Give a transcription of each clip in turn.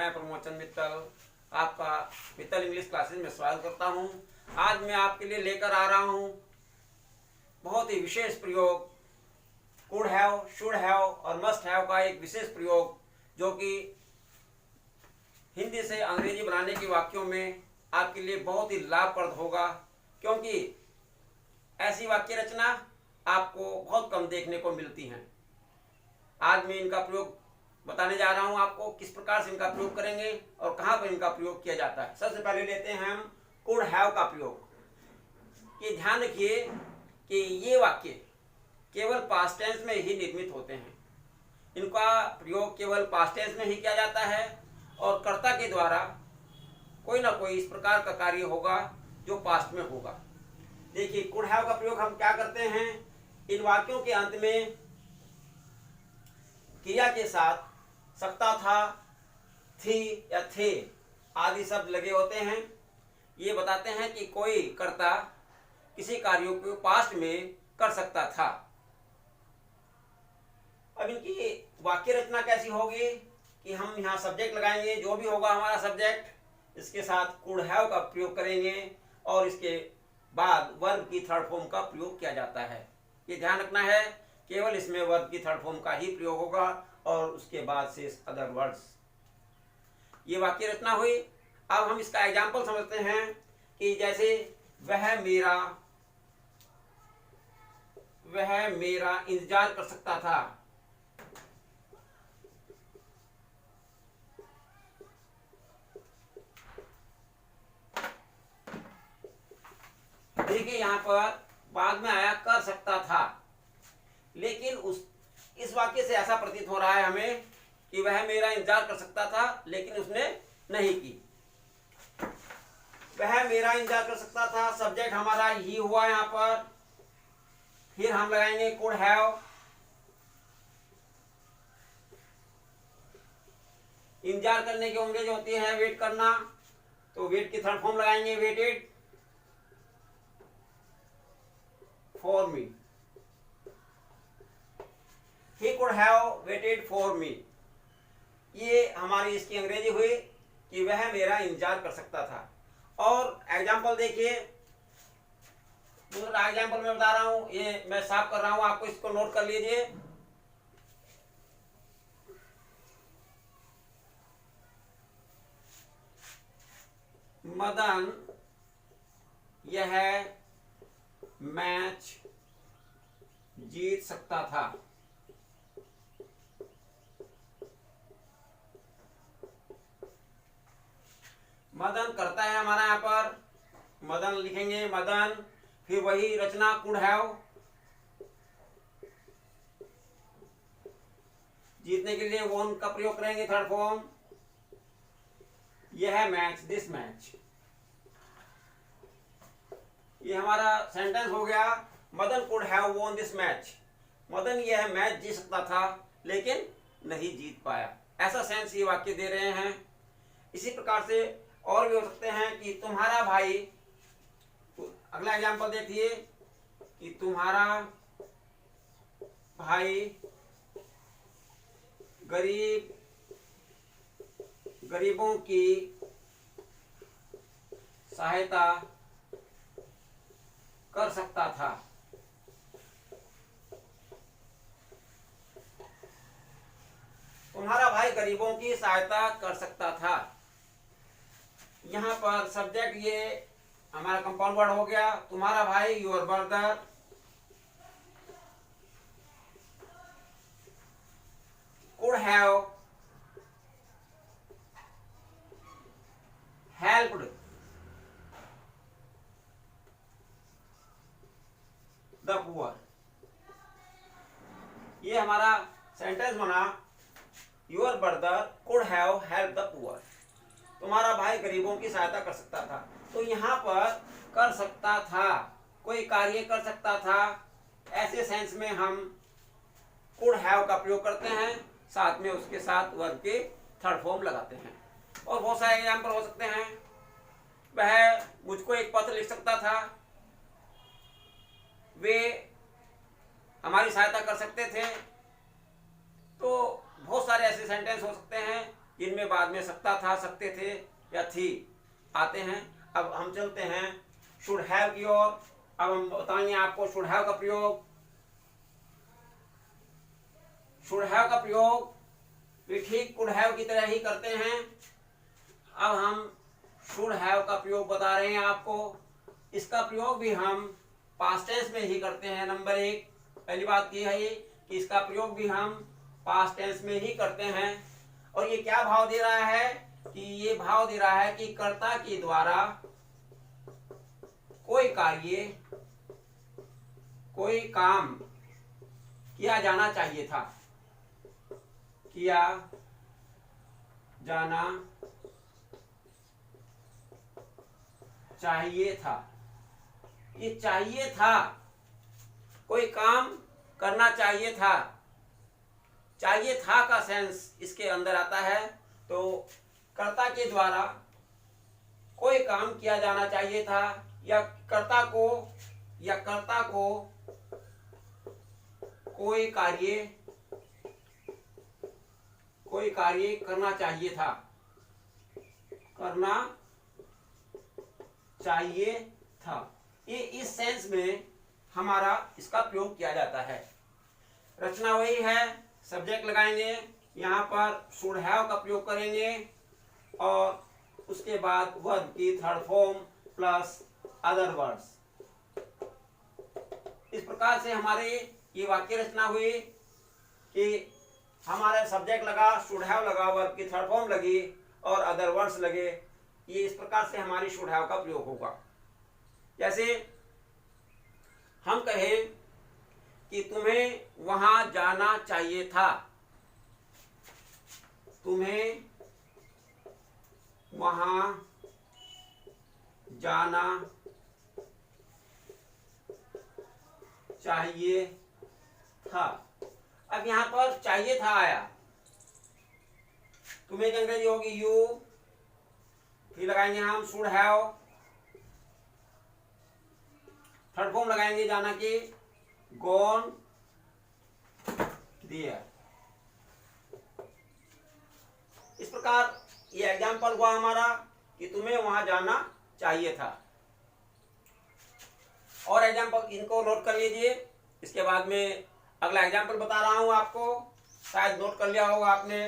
मैं प्रमोद चंद मित्तल आपका Mittal English classes में स्वागत करता हूं। आज मैं आपके लिए लेकर आ रहा हूं बहुत ही विशेष प्रयोग, कुड हैव, शुड हैव और मस्ट हैव का एक विशेष प्रयोग, जो कि हिंदी से अंग्रेजी बनाने के वाक्यों में आपके लिए बहुत ही लाभप्रद होगा, क्योंकि ऐसी वाक्य रचना आपको बहुत कम देखने को मिलती हैं। आज मैं इनका प्रयोग बताने जा रहा हूं आपको, किस प्रकार से इनका प्रयोग करेंगे और कहां पर इनका प्रयोग किया जाता है। सबसे पहले लेते हैं हम कुड हैव का प्रयोग। ये ध्यान रखिए कि ये वाक्य केवल पास्ट टेंस में ही निर्मित होते हैं। इनका प्रयोग केवल पास्ट टेंस में ही किया जाता है और कर्ता के द्वारा कोई ना कोई इस प्रकार का कार्य होगा जो पास्ट में होगा। देखिए, कुड हैव का प्रयोग हम क्या करते हैं, इन वाक्यों के अंत में क्रिया के साथ सकता था, थी या थे आदि शब्द लगे होते हैं। ये बताते हैं कि कोई कर्ता किसी कार्यों को पास्ट में कर सकता था। अब इनकी वाक्य रचना कैसी होगी कि हम यहाँ सब्जेक्ट लगाएंगे, जो भी होगा हमारा सब्जेक्ट, इसके साथ कुड हैव का प्रयोग करेंगे और इसके बाद वर्ब की थर्ड फॉर्म का प्रयोग किया जाता है। ये ध्यान रखना है, केवल इसमें वर्ब की थर्ड फॉर्म का ही प्रयोग होगा और उसके बाद से अदर वर्ड्स। ये वाक्य रचना हुई। अब हम इसका एग्जाम्पल समझते हैं कि जैसे वह मेरा इंतजार कर सकता था। देखिए, यहाँ पर बाद में आया कर सकता था, लेकिन इस वाक्य से ऐसा प्रतीत हो रहा है हमें कि वह मेरा इंतजार कर सकता था, लेकिन उसने नहीं की। वह मेरा इंतजार कर सकता था, सब्जेक्ट हमारा ही हुआ यहाँ पर। फिर हम लगाएंगे कुड हैव। इंतजार करने की अंग्रेजी होती है वेट करना, तो वेट की थर्ड फॉर्म लगाएंगे waited for me. He could have waited for me। ये हमारी इसकी अंग्रेजी हुई कि वह मेरा इंतजार कर सकता था। और एग्जाम्पल देखिए, दूसरा एग्जाम्पल मैं बता रहा हूं, ये मैं साफ कर रहा हूं, आपको इसको नोट कर लीजिए। मदन यह मैच जीत सकता था। मदन करता है हमारा, यहाँ पर मदन लिखेंगे, मदन, फिर वही रचना कुड हैव। जीतने के लिए वोन का प्रयोग करेंगे थर्ड फॉर्म। यह मैच, दिस मैच। ये हमारा सेंटेंस हो गया, मदन कुड हैव वोन दिस मैच। मदन यह मैच जीत सकता था लेकिन नहीं जीत पाया। ऐसा सेंस ये वाक्य दे रहे हैं। इसी प्रकार से और भी हो सकते हैं कि तुम्हारा भाई, अगला एग्जांपल देखिए कि तुम्हारा भाई गरीबों की सहायता कर सकता था। तुम्हारा भाई गरीबों की सहायता कर सकता था। यहाँ पर सब्जेक्ट ये हमारा कंपाउंड वर्ड हो गया। तुम्हारा भाई, your brother, could have helped the poor. ये हमारा सेंटेंस बना, your brother could have help the poor. तुम्हारा भाई गरीबों की सहायता कर सकता था। तो यहाँ पर कर सकता था, कोई कार्य कर सकता था, ऐसे सेंस में हम कुड हैव का प्रयोग करते हैं, साथ में उसके साथ वर्ब के थर्ड फॉर्म लगाते हैं। और बहुत सारे एग्जाम्पल हो सकते हैं। वह मुझको एक पत्र लिख सकता था, वे हमारी सहायता कर सकते थे। तो बहुत सारे ऐसे सेंटेंस हो सकते हैं इनमें बाद में सकता था, सकते थे या थी आते हैं। अब हम चलते हैं शुड हैव की ओर। अब हम बताएंगे आपको शुड हैव का प्रयोग। शुड हैव का प्रयोग भी ठीक कुड हैव की तरह ही करते हैं। अब हम शुड हैव का प्रयोग बता रहे हैं आपको। इसका प्रयोग भी हम पास्ट टेंस में ही करते हैं। नंबर 1 पहली बात यह है कि इसका प्रयोग भी हम पास्ट टेंस में ही करते हैं। और ये क्या भाव दे रहा है कि ये भाव दे रहा है कि कर्ता के द्वारा कोई कार्य, कोई काम किया जाना चाहिए था, किया जाना चाहिए था। ये चाहिए था, कोई काम करना चाहिए था। चाहिए था का सेंस इसके अंदर आता है। तो कर्ता के द्वारा कोई काम किया जाना चाहिए था, या कर्ता को कोई कार्य करना चाहिए था, करना चाहिए था। ये इस सेंस में हमारा इसका प्रयोग किया जाता है। रचना वही है, सब्जेक्ट लगाएंगे, यहाँ पर शुड हैव का प्रयोग करेंगे और उसके बाद वर्ब की third form plus other words. इस प्रकार से हमारे ये वाक्य रचना हुई कि हमारे सब्जेक्ट लगा, शुड हैव लगा, वर्ब की थर्ड फॉर्म लगी और अदर वर्ड्स लगे। ये इस प्रकार से हमारी शुड हैव का प्रयोग होगा। जैसे हम कहें कि तुम्हें वहां जाना चाहिए था, तुम्हें वहां जाना चाहिए था। अब यहां पर चाहिए था आया, तुम्हें की अंग्रेजी होगी यू, फिर लगाएंगे हम शुड हैव, थर्ड फॉर्म लगाएंगे जाना की गॉन देयर। इस प्रकार ये एग्जाम्पल हुआ हमारा कि तुम्हें वहां जाना चाहिए था। और एग्जाम्पल इनको नोट कर लीजिए। इसके बाद में अगला एग्जाम्पल बता रहा हूं आपको, शायद नोट कर लिया होगा आपने।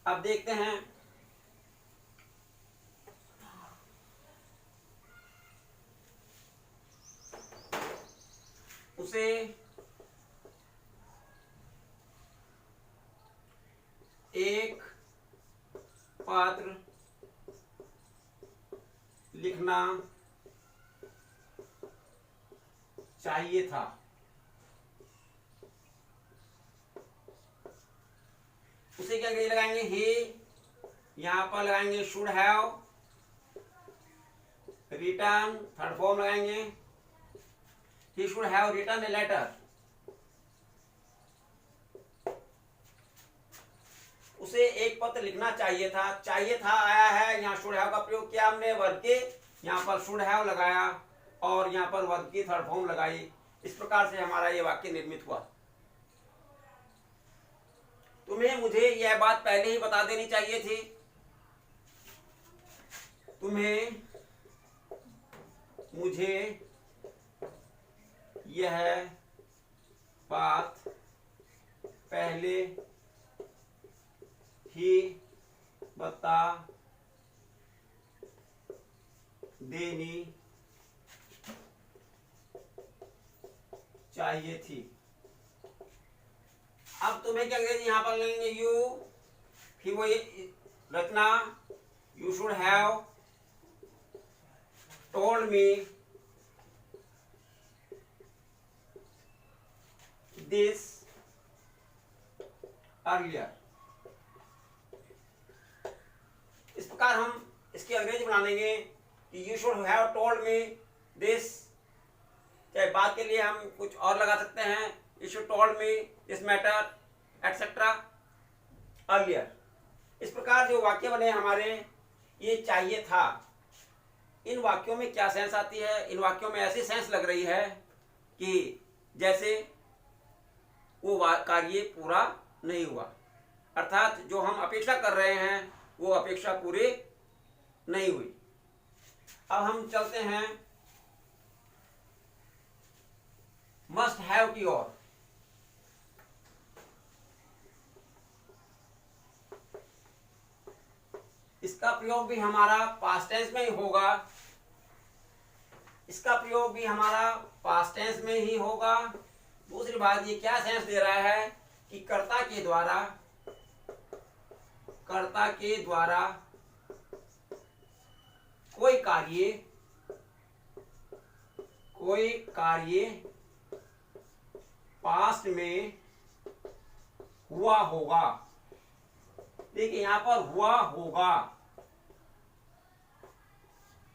अब देखते हैं। उसे एक पत्र लिखना चाहिए था। उसे क्या लगाएंगे ही, यहां पर लगाएंगे should have, return third form लगाएंगे, he should have return a letter. उसे एक पत्र लिखना चाहिए था, चाहिए था आया है, यहाँ शुड हैव का प्रयोग किया हमने वर्ब के, यहाँ पर शुड हैव लगाया और यहाँ पर वर्ब की थर्ड फॉर्म लगाई। इस प्रकार से हमारा ये वाक्य निर्मित हुआ। तुम्हें मुझे यह बात पहले ही बता देनी चाहिए थी, तुम्हें मुझे यह बात पहले ही बता देनी चाहिए थी। अब तुम्हें क्या करेंगे, यहां पर लेंगे यू, फिर वो रचना you should have told me this earlier. इस प्रकार हम इसकी अंग्रेजी बना देंगे कि you should have told me this. चाहे बात के लिए हम कुछ और लगा सकते हैं, you should told me this matter etcetera earlier. इस प्रकार जो वाक्य बने हमारे, ये चाहिए था। इन वाक्यों में क्या सेंस आती है, इन वाक्यों में ऐसी सेंस लग रही है कि जैसे वो कार्य पूरा नहीं हुआ। अर्थात जो हम अपेक्षा कर रहे हैं वो अपेक्षा पूरी नहीं हुई। अब हम चलते हैं मस्ट हैव की ओर। इसका प्रयोग भी हमारा पास्ट टेंस में ही होगा। इसका प्रयोग भी हमारा पास्ट टेंस में ही होगा। दूसरी बात, ये क्या सेंस दे रहा है कि कर्ता के द्वारा कोई कार्य पास्ट में हुआ होगा। देखिए यहां पर हुआ होगा,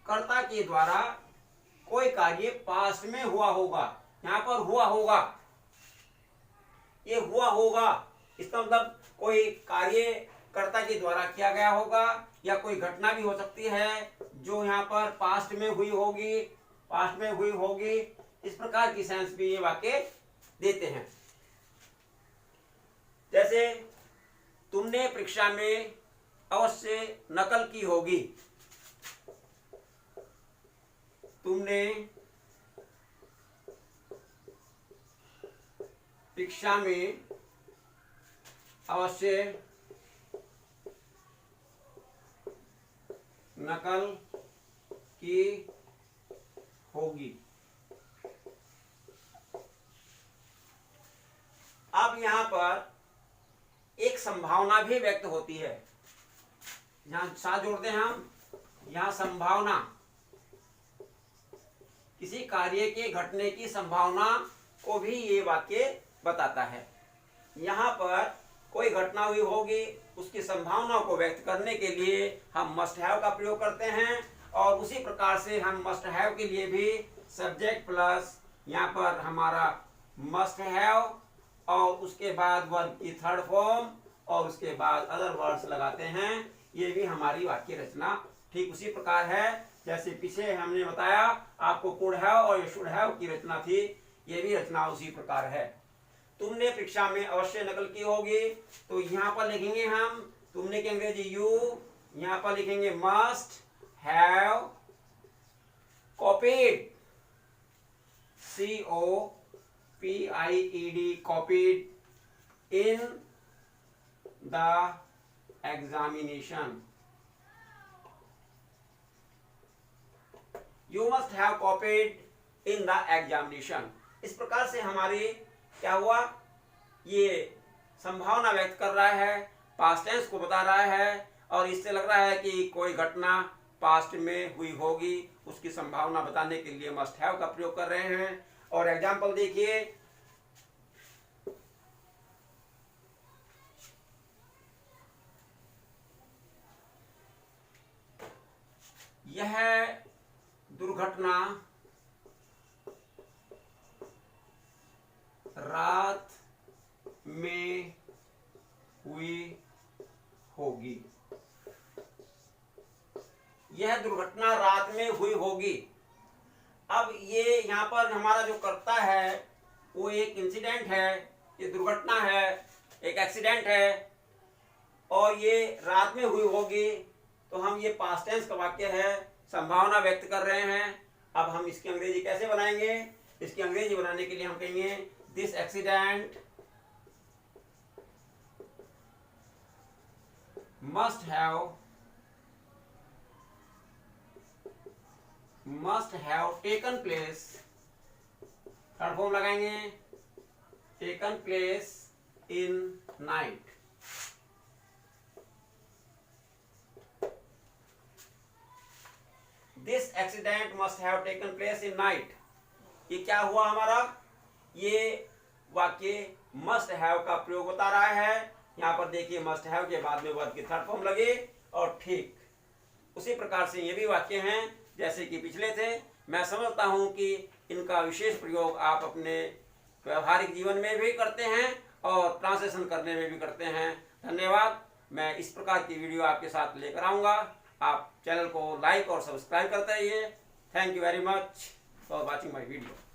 कर्ता के द्वारा कोई कार्य पास्ट में हुआ होगा। यहां पर हुआ होगा, ये हुआ होगा इसका मतलब कोई कार्य कर्ता के द्वारा किया गया होगा या कोई घटना भी हो सकती है जो यहाँ पर पास्ट में हुई होगी। इस प्रकार की सेंस भी ये वाक्य देते हैं। जैसे तुमने परीक्षा में अवश्य नकल की होगी। तुमने परीक्षा में अवश्य नकल की होगी। अब यहां पर एक संभावना भी व्यक्त होती है। यहां साथ जोड़ते हैं हम, यहां संभावना, किसी कार्य के घटने की संभावना को भी ये वाक्य बताता है। यहां पर कोई घटना हुई होगी, उसकी संभावना को व्यक्त करने के लिए हम मस्ट हैव का प्रयोग करते हैं। और उसी प्रकार से हम मस्ट हैव के लिए भी सब्जेक्ट प्लस यहाँ पर हमारा मस्ट हैव और उसके बाद वर्ब की थर्ड फॉर्म और उसके बाद अदर वर्ड्स लगाते हैं। ये भी हमारी वाक्य रचना ठीक उसी प्रकार है जैसे पीछे हमने बताया आपको कुड हैव और शुड हैव की रचना थी। ये भी रचना उसी प्रकार है। तुमने परीक्षा में अवश्य नकल की होगी, तो यहाँ पर लिखेंगे हम तुमने की अंग्रेजी यू, यहाँ पर लिखेंगे must have copied, COPIED, copied in the examination. You must have copied in the examination. इस प्रकार से हमारी क्या हुआ, ये संभावना व्यक्त कर रहा है, पास्ट टेंस को बता रहा है और इससे लग रहा है कि कोई घटना पास्ट में हुई होगी, उसकी संभावना बताने के लिए मस्ट हैव का प्रयोग कर रहे हैं। और एग्जाम्पल देखिए, यह दुर्घटना रात में हुई होगी। यह दुर्घटना रात में हुई होगी। अब ये यहाँ पर हमारा जो कर्ता है वो एक इंसिडेंट है, ये दुर्घटना है, एक एक्सीडेंट है और ये रात में हुई होगी, तो हम ये पास्ट टेंस का वाक्य है, संभावना व्यक्त कर रहे हैं। अब हम इसकी अंग्रेजी कैसे बनाएंगे, इसकी अंग्रेजी बनाने के लिए हम कहेंगे this accident must have taken place, third form लगाएंगे, taken place in night। This accident must have taken place in night। ये क्या हुआ हमारा, ये वाक्य must have का प्रयोग बता रहा है। यहाँ पर देखिए मस्ट हैव के बाद में वर्ब की थर्ड फॉर्म लगे और ठीक उसी प्रकार से ये भी वाक्य हैं जैसे कि पिछले थे। मैं समझता हूँ कि इनका विशेष प्रयोग आप अपने व्यवहारिक जीवन में भी करते हैं और ट्रांसलेशन करने में भी करते हैं। धन्यवाद। मैं इस प्रकार की वीडियो आपके साथ लेकर आऊँगा। आप चैनल को लाइक और सब्सक्राइब करते रहिए। Thank you very much for watching my video.